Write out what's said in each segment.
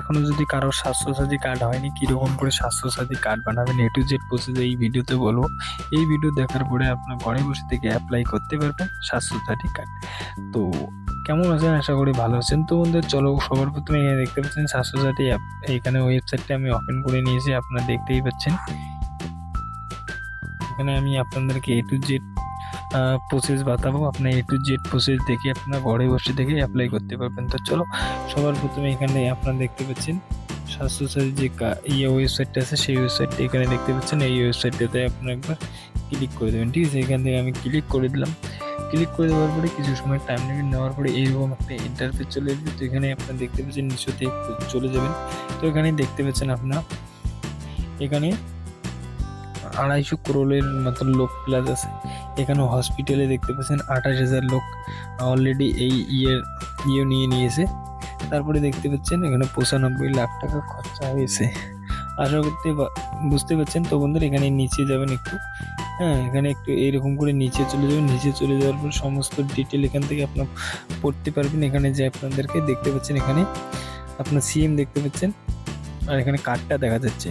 এখনো যদি কারোর স্বাস্থ্যসাথী কার্ড হয়নি, কীরকম করে স্বাস্থ্যসাথী কার্ড বানাবেন A to Z প্রসেস এই ভিডিওতে বলবো। এই ভিডিও দেখার পরে আপনার ঘরে বসে থেকে অ্যাপ্লাই করতে পারবেন স্বাস্থ্যসাথী কার্ড। তো কেমন আছেন? আশা করি ভালো আছেন। তো বন্ধুরা চলো, সবার প্রথমে এখানে দেখতে পাচ্ছেন স্বাস্থ্যসাথী অ্যাপ। এইখানে ওয়েবসাইটটা আমি ওপেন করে নিয়েছি, আপনারা দেখতেই পাচ্ছেন। এখানে আমি আপনাদেরকে A to Z প্রসেস বাতাবো। আপনার A to Z প্রসেস দেখে আপনার ঘরে বসে থেকে অ্যাপ্লাই করতে পারবেন। তো চলো, সবার প্রথমে এখানে আপনারা দেখতে পাচ্ছেন স্বাস্থ্যসাথী যে ওয়েবসাইটটা আছে, সেই ওয়েবসাইটটা এখানে দেখতে পাচ্ছেন। এই ওয়েবসাইটটাতে আপনার একবার ক্লিক করে দেবেন, ঠিক আছে? এখান থেকে আমি ক্লিক করে দিলাম। ক্লিক করে দেওয়ার পরে কিছু সময় টাইম নেওয়ার পরে এইরকম একটা ইন্টারফেস চলে আসবে। তো এখানে আপনারা দেখতে পাচ্ছেন নিচতে একটু চলে যাবেন। তো এখানে দেখতে পাচ্ছেন আপনার এখানে 250 করোড়ের মতো লোক প্লাস আছে। এখানে হসপিটালে দেখতে পাচ্ছেন 28,000 লোক অলরেডি এই ইয়ে নিয়ে নিয়েছে। তারপরে দেখতে পাচ্ছেন এখানে 95 লাখ টাকা খরচা হয়েছে। আশা করতে বুঝতে পারছেন। তো বন্ধুরা এখানে নিচে যাবেন একটু, হ্যাঁ, এখানে একটু এইরকম করে নিচে চলে যাবেন। নিচে চলে যাওয়ার পর সমস্ত ডিটেল এখান থেকে আপনার পড়তে পারবেন। এখানে যে আপনাদেরকে দেখতে পাচ্ছেন, এখানে আপনার সিএম দেখতে পাচ্ছেন, আর এখানে কার্ডটা দেখা যাচ্ছে।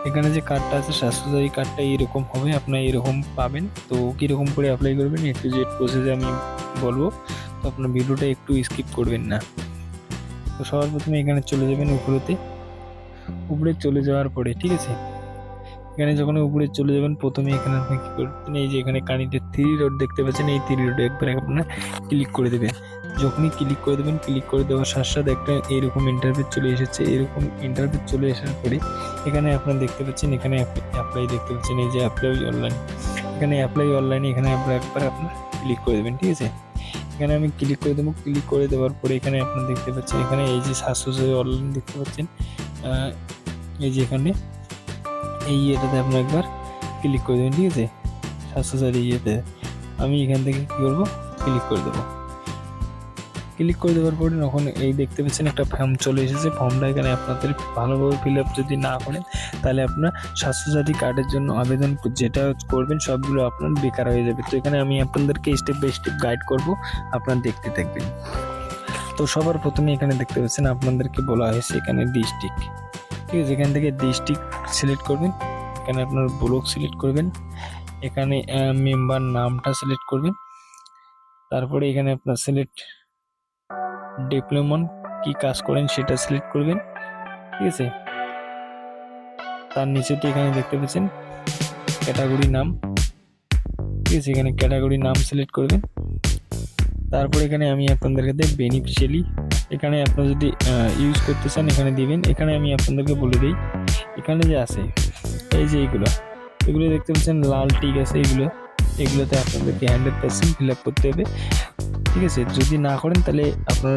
এখানে যে কার্ডটা আছে স্বাস্থ্যসাথী কার্ডটা এরকম হবে, আপনার এরকম পাবেন। তো কীরকম করে অ্যাপ্লাই করবেন A to Z প্রসেসে আমি বলবো, তো আপনার ভিডিওটা একটু স্কিপ করবেন না। তো সবার প্রথমে এখানে চলে যাবেন উপরে চলে যাওয়ার পরে, ঠিক আছে? এখানে যখন উপরে চলে যাবেন প্রথমে এখানে আপনি কী করবেন, এই যে এখানে কানিতে 3 ডট দেখতে পাচ্ছেন, এই 3 ডটে একবার আপনার ক্লিক করে দেবেন। যখনই ক্লিক করে দেবেন, ক্লিক করে দেওয়ার সাথে সাথে একটা এইরকম ইন্টারফেস চলে এসেছে। এরকম ইন্টারফেস চলে আসার পরে এখানে আপনারা দেখতে পাচ্ছেন, এখানে অ্যাপ্লাই দেখতে পাচ্ছেন, এই যে অ্যাপ্লাই অনলাইন। এখানে অ্যাপ্লাই অনলাইনে এখানে একবার আপনার ক্লিক করে দেবেন, ঠিক আছে? এখানে আমি ক্লিক করে দেবো। ক্লিক করে দেওয়ার পরে এখানে আপনারা দেখতে পাচ্ছেন, এখানে এই যে স্বাস্থ্যসাথী অনলাইন দেখতে পাচ্ছেন, এই যে এখানে এই ইয়েটাতে আপনার একবার ক্লিক করে দেবেন, ঠিক আছে? স্বাস্থ্যসাথী ইয়েতে আমি এখান থেকে কী করবো, ক্লিক করে দেবো। ক্লিক করে দেওয়ার পরে তখন এই দেখতে পাচ্ছেন একটা ফর্ম চলে এসেছে। ফর্মটা এখানে আপনাদের ভালোভাবে ফিল আপ যদি না করেন, তাহলে আপনার স্বাস্থ্যসাথী কার্ডের জন্য আবেদন যেটা করবেন সবগুলো আপনার বেকার হয়ে যাবে। তো এখানে আমি আপনাদেরকে স্টেপ বাই স্টেপ গাইড করব, আপনারা দেখতে থাকবেন। তো সবার প্রথমে এখানে দেখতে পাচ্ছেন আপনাদেরকে বলা হয়েছে এখানে ডিস্ট্রিক্ট, ঠিক আছে? এখান থেকে ডিস্ট্রিক্ট সিলেক্ট করবেন। এখানে আপনার ব্লক সিলেক্ট করবেন। এখানে মেম্বার নামটা সিলেক্ট করবেন। তারপরে এখানে আপনার সিলেক্ট ডিপ্লোমন কি কাজ করেন সেটা সিলেক্ট করবেন, ঠিক আছে? তার নিচেতে এখানে দেখতে পাচ্ছেন ক্যাটাগরি নাম, ঠিক আছে? এখানে ক্যাটাগরি নাম সিলেক্ট করবেন। তারপর এখানে আমি আপনাদেরকে দেব বেনিফিশিয়ারি। এখানে আপনারা যদি ইউজ করতে চান এখানে দিবেন। এখানে আমি আপনাদেরকে বলে দিই, এখানে যে আছে এই যে এগুলো দেখতে পাচ্ছেন লাল টিক আছে, এগুলোতে আপনাদেরকে 100% ফিল আপ করতে হবে, ঠিক আছে? যদি না করেন তাহলে আপনার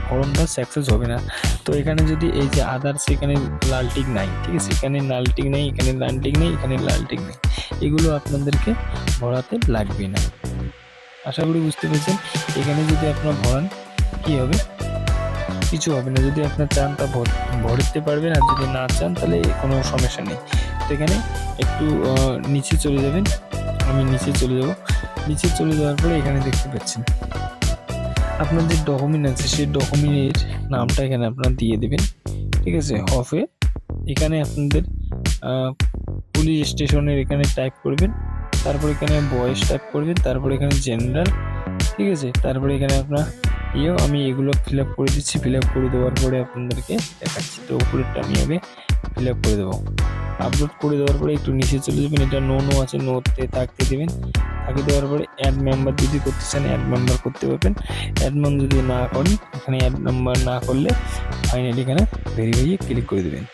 ফর্মটা সাকসেস হবে না। তো এখানে যদি এই যে আদার্স, এখানে লাল টিক নাই, ঠিক আছে? এখানে লাল টিক নেই, এখানে লাল টিক নেই, এখানে লাল টিক নেই, এগুলো আপনাদেরকে ভরাতে লাগবে না। আশা করি বুঝতে পেরেছেন। এখানে যদি আপনার ভরান কী হবে, কিছু হবে না। যদি আপনার চান তা ভরতে পারবেন, আর যদি না চান তাহলে কোনো সমস্যা নেই। তো এখানে একটু নিচে চলে যাবেন। আমি নিচে চলে যাব। নিচে চলে যাওয়ার পরে এখানে দেখতে পাচ্ছেন আপনার যে ডকুমেন্ট আছে সেই ডকুমেন্টের নামটা এখানে আপনারা দিয়ে দেবেন, ঠিক আছে? অফে এখানে আপনাদের পুলিশ স্টেশনের এখানে টাইপ করবেন। তারপর এখানে বয়েস টাইপ করবেন। তারপর এখানে জেনারেল, ঠিক আছে? তারপরে এখানে আপনার আমি এগুলো ফিল আপ করে দিচ্ছি। ফিল আপ করে দেওয়ার পরে আপনাদেরকে দেখাচ্ছি। তো উপরেরটা আমি আগে ফিল আপ করে দেবো। আপলোড করে দেওয়ার পরে একটু নিচে চলে যাবেন। এটা নো আছে, নোতে থাকতে দেবেন। থাকতে দেওয়ার পরে অ্যাড মেম্বার যদি করতে চান অ্যাড মেম্বার করতে পারবেন। অ্যাড মেম্বার যদি না করেন, এখানে অ্যাড মেম্বার না করলে ফাইনালি এখানে ভেরিফাইয়ে ক্লিক করে দেবেন।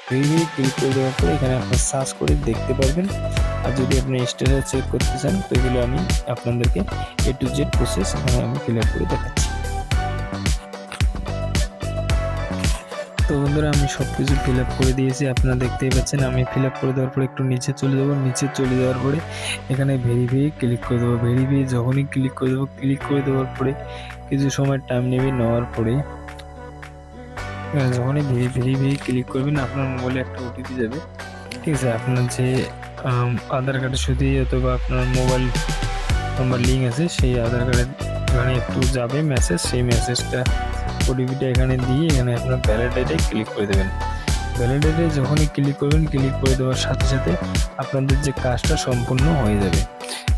ভেরিফাইয়ে ক্লিক করে দেওয়ার পরে এখানে আপনার সার্চ করে দেখতে পারবেন। আর যদি আপনি স্ট্যাটাস চেক করতে চান তো এগুলো আমি আপনাদেরকে A to Z প্রসেস এখানে আমি ফিল আপ করে দেখাচ্ছি। তো বন্ধুরা আমি সব কিছু ফিল আপ করে দিয়েছি, আপনারা দেখতেই পাচ্ছেন। আমি ফিল আপ করে দেওয়ার পরে একটু নিচে চলে যাবো। নিচে চলে যাওয়ার পরে এখানে ভেরিফাই ক্লিক করে দেবো। ভেরিফাই যখনই ক্লিক করে দেবো, ক্লিক করে দেওয়ার পরে কিছু সময় টাইম নেবে। নেওয়ার পরে যখনই ভেরিফাই ক্লিক করবেন আপনার মোবাইলে একটা OTP যাবে, ঠিক আছে? আপনার যে আধার কার্ডের সাথে অথবা আপনার মোবাইল নাম্বার লিঙ্ক আছে সেই আধার কার্ডের এখানে একটু যাবে মেসেজ। সেই মেসেজটা ওটিপিটা এখানে দিয়ে এখানে আপনার ভ্যালিডেটে ক্লিক করে দেবেন। ভ্যালিডেটে যখনই ক্লিক করবেন, ক্লিক করে দেওয়ার সাথে সাথে আপনাদের যে কাজটা সম্পূর্ণ হয়ে যাবে।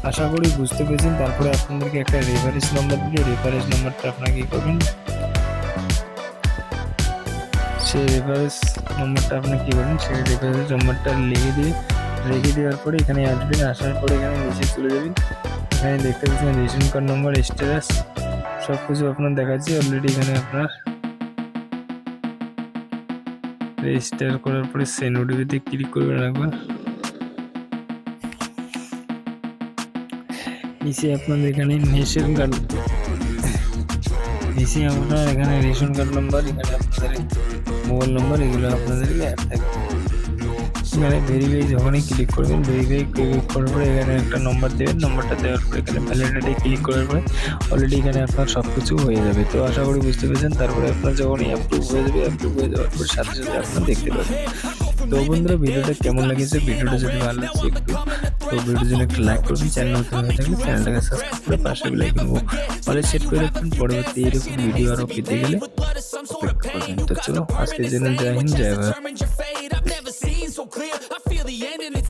আশা করি বুঝতে পেরেছেন। তারপরে আপনাদেরকে একটা রেফারেন্স নাম্বার দিলে রেফারেন্স নাম্বারটা আপনারা কী করবেন, সেই রেফারেন্স নাম্বারটা আপনি কী করবেন, সেই রেফারেন্স নাম্বারটা রেখে দেওয়ার পরে এখানে আসবেন। আসার পরে এখানে নিচে চলে যাবেন। এখানে দেখতে পাচ্ছেন রেশন কার্ড নাম্বার, স্ট্যাটাস সব কিছু আপনার দেখাচ্ছে অলরেডি। এখানে আপনার রেজিস্টার করার পরে সেন্ড ওটিপিতে ক্লিক করবেন একবার। নিচে আপনাদের এখানে রেশন কার্ড, নিচে আপনার এখানে রেশন কার্ড নাম্বার, এখানে আপনাদের মোবাইল নাম্বার, এগুলো আপনাদেরকে অ্যাড থাকবে। এখানে ভেরিফাই যখনই ক্লিক করবেন, ভেরিফাই ক্লিক করার পরে এখানে একটা নম্বর দেবেন। নম্বরটা দেওয়ার পরে এখানে ভ্যালিডেটে ক্লিক করার পরে অলরেডি এখানে আপনার সব কিছু হয়ে যাবে। তো আশা করি বুঝতে পেরেছেন। তারপরে আপনার যখনই অ্যাপ্রুভ হয়ে যাবে, অ্যাপ্রুভ হয়ে যাওয়ার পর সাথে সাথে আপনার দেখতে পাবেন। তো বন্ধুরা, ভিডিওটা কেমন লেগেছে, ভিডিওটা যদি ভালো লাগছে একটু তো ভিডিওর জন্য একটা লাইক করবেন। চ্যানেল নতুন হয়ে থাকলে চ্যানেলটাকে সাবস্ক্রাইব করে পাশে বেল আইকন অলে সেট করে রাখবেন। পরবর্তী এরকম ভিডিও আরও পেতে গেলে অপেক্ষা করবেন। তো চলো, আজকের জন্য জয় হিন্দ, জয় ভারত।